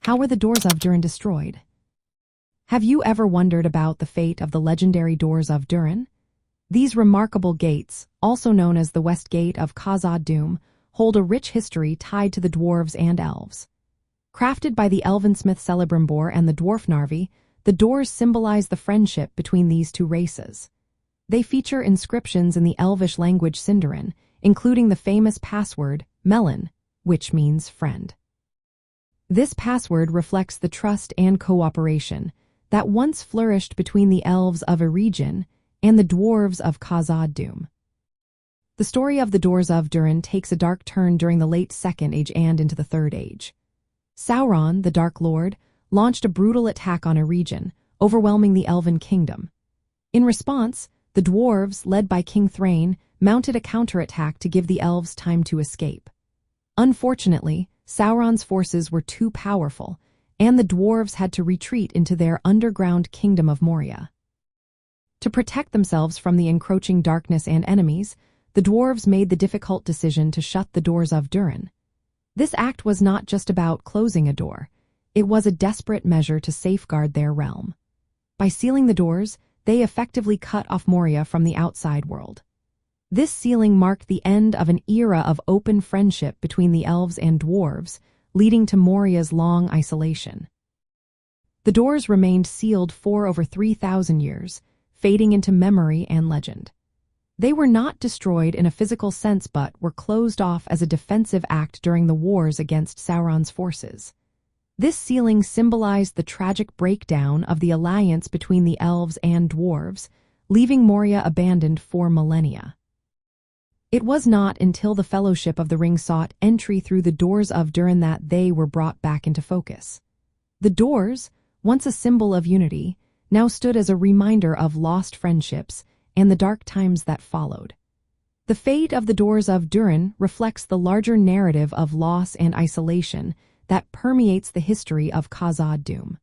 How were the Doors of Durin destroyed? Have you ever wondered about the fate of the legendary Doors of Durin? These remarkable gates, also known as the West-gate of Khazad-dûm, hold a rich history tied to the Dwarves and Elves. Crafted by the Elven-smith Celebrimbor and the Dwarf Narvi, the doors symbolize the friendship between these two races. They feature inscriptions in the Elvish language Sindarin, including the famous password, mellon, which means friend. This password reflects the trust and cooperation that once flourished between the elves of Eregion and the dwarves of Khazad-dûm. The story of the Doors of Durin takes a dark turn during the late Second Age and into the Third Age. Sauron, the Dark Lord, launched a brutal attack on Eregion, overwhelming the Elven kingdom. In response, the dwarves, led by King Thrain, mounted a counterattack to give the elves time to escape. Unfortunately, Sauron's forces were too powerful, and the dwarves had to retreat into their underground kingdom of Moria. To protect themselves from the encroaching darkness and enemies, the dwarves made the difficult decision to shut the Doors of Durin. This act was not just about closing a door, it was a desperate measure to safeguard their realm. By sealing the doors, they effectively cut off Moria from the outside world. This sealing marked the end of an era of open friendship between the elves and dwarves, leading to Moria's long isolation. The doors remained sealed for over 3,000 years, fading into memory and legend. They were not destroyed in a physical sense but were closed off as a defensive act during the wars against Sauron's forces. This sealing symbolized the tragic breakdown of the alliance between the elves and dwarves, leaving Moria abandoned for millennia. It was not until the Fellowship of the Ring sought entry through the Doors of Durin that they were brought back into focus. The doors, once a symbol of unity, now stood as a reminder of lost friendships and the dark times that followed. The fate of the Doors of Durin reflects the larger narrative of loss and isolation that permeates the history of Khazad-dûm.